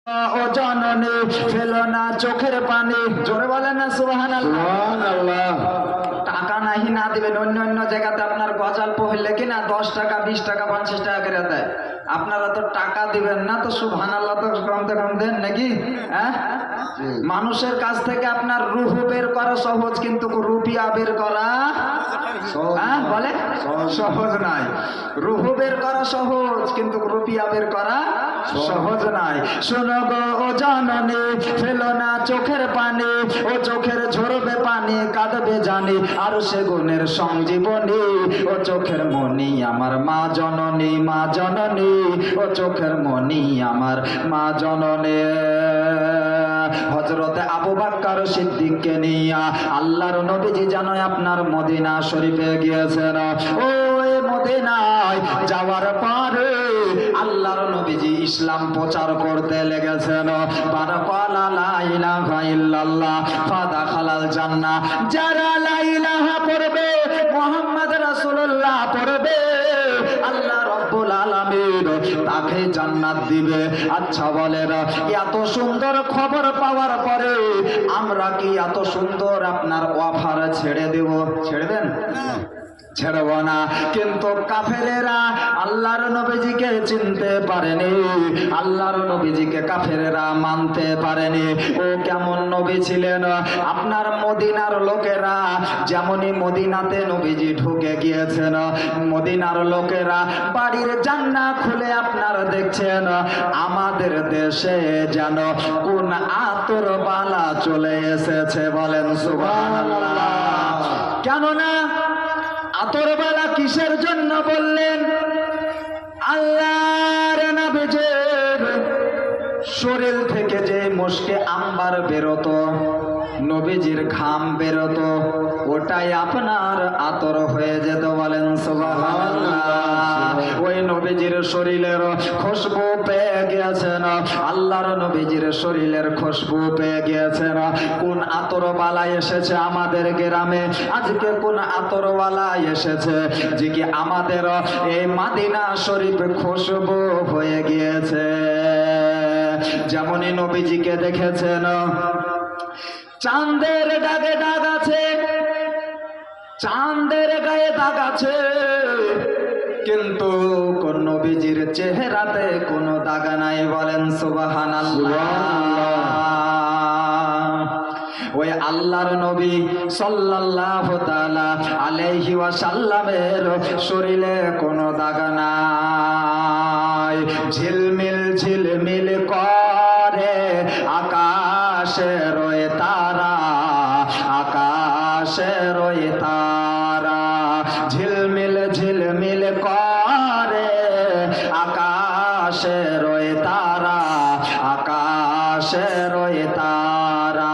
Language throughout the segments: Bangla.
ও জননী ফেলো না চোখের পানি, জোরে বলেন না সুবহানাল্লাহ। সুবহানাল্লাহ। টাকা নাহি না দিবেন, অন্য অন্য জায়গাতে আপনার গজাল পড়লে কিনা 10 টাকা 20 টাকা 50 টাকা করে দেয়, আপনারা তো টাকা দিবেন না, তো সুবহানাল্লাহ তো কমতে কম দেন নাকি? হ্যাঁ, মানুষের কাছ থেকে আপনার রূহ বের করা সহজ, কিন্তু রুপিয়া বের করা হ্যাঁ বলে সহজ নয়। রূহ বের করা সহজ, কিন্তু রুপিয়া বের করা সহজ নয়। শোনো গো ও জননী ফেলো না চোখের পানি, ও চোখের ঝরবে পানি কাঁদবে জানি, আর সে গুণের সংজীবনী। ও চোখের মনি আমার মা জননী, মা জননী, ও চোখের মনি আমার মা জননী। হযরতে আবু বকর সিদ্দিককে নিয়া আল্লাহর নবীজি জানো আপনার মদিনা শরীফে গিয়েছেন। ওই মদিনায় যাওয়ার পরে আল্লাহর নবীজি ইসলাম প্রচার করতে লেগেছেন। বারাকালা লা ইলাহা ইল্লাল্লাহ ফাদাখালাল জান্নাহ। যারা লা ইলাহা পড়বে, মুহাম্মদ রাসূলুল্লাহ পড়বে, আল্লাহ রাব্বুল আলামিন তাকে জান্নাত দিবে। আচ্ছা বলেন, এত সুন্দর খবর পাওয়ার পরে আমরা কি এত সুন্দর আপনার অফার ছেড়ে দেব? ছেড়বেন? ছেড়ব না। কিন্তু কাফেরেরা আল্লাহর নবীজিকে চিনতে পারেনি, আল্লাহর নবীজিকে কাফেরেরা মানতে পারেনি। ও কেমন নবী ছিলেন? আপনার মদিনার লোকেরা যেমনই মদিনাতে নবীজি ঢুকে গিয়েছেন, মদিনার লোকেরা বাড়ির জান্না খুলে আপনার দেখছেন আমাদের দেশে যেন কোন আতর বালা চলে এসেছে। বলেন সুবহানাল্লাহ। কেননা আতরবালা কিসের জন্য বললেন? আল্লাহর নবীজির শরীর থেকে যে মুশকে আম্বার বেরোতো, নবীজির ঘাম বেরোতো, ওটাই আপনার আতর হয়ে যেত। বলেন সুবহানাল্লাহ। ওই নবীজির শরীরের খুশবু পেয়ে গিয়েছেন, আল্লাহর নবীজির শরীরের খুশবু পেয়ে গিয়েছেন। কোন আতরওয়ালা এসেছে আমাদের গ্রামে? আজকে কোন আতরওয়ালা এসেছে যে কি আমাদের এই মদিনা শরীফ খুশবু হয়ে গিয়েছে। যেমনই নবীজিকে দেখেছেন, চাঁদের দাগে দাগ আছে, চাঁদের গায়ে দাগ আছে, কিন্তু কোন নবীজির চেহারাতে কোনো দাগ নাই। বলেন সুবহানাল্লাহ। ওই আল্লাহর নবী সাল্লাল্লাহু তাআলা আলাইহি ওয়াসাল্লামের শরীরে কোনো দাগ নাই। ঝিলমিল ঝিলমিল করে আকাশের ওই তারা, আকাশের ওই তারা, ঝিলমিল ঝিলমিল করে আকাশের ওই তারা, আকাশের ওই তারা।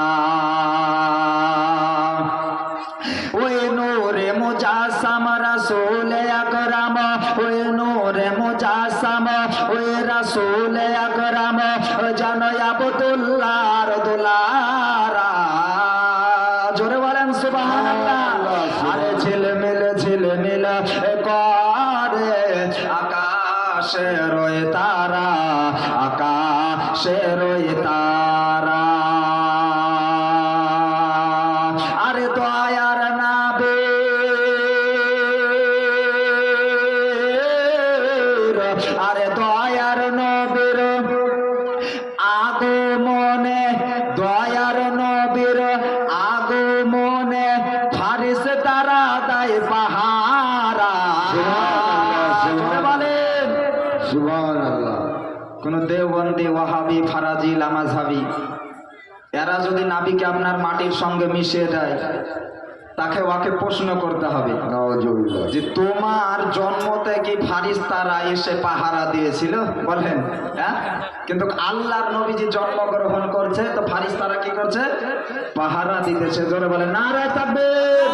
ওই নূরে মুজাসসাম রাসূল আকরাম, ওই নূরে মুজাসসাম ওই রাসূল আকরাম, জানো আব্দুল্লাহর দুলারা। জোরে বলেন সুবহানাল্লাহ। আরে ঝিলমিল ঝিলমিল করে আকাশের ওই তারা, আকাশের ওই তারা। আরে দয়ার নবী, আরে দয়ার নবীর আগমনে, দয়ার নবীর আগমনে ফারিস্তারা দেয় পাহারা। বলেন সুবহানাল্লাহ। কোন দেওবন্দি, ওয়াহাবি, ফারাজি, লামাজহাবি এরা যদি নাবিকে আপনার মাটির সঙ্গে মিশিয়ে দেয়, তাকে ওকে প্রশ্ন করতে হবে যে তোমার জন্মতে কি ফারিস্তারা এসে পাহারা দিয়েছিল? বলেন হ্যাঁ। কিন্তু আল্লাহর নবীজি জন্মগ্রহণ করছে, তো ফারিস্তারা কি করছে? পাহারা দিতেছে। জোরে বলেন নারায়ে তাকবীর,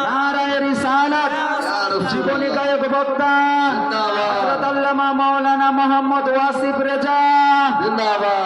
নারায়ে রিসালাত। জীবনী গায়ক বক্তা হযরত আল্লামা মাওলানা মুহাম্মদ ওয়াসিফ রেজা জিন্দাবাদ।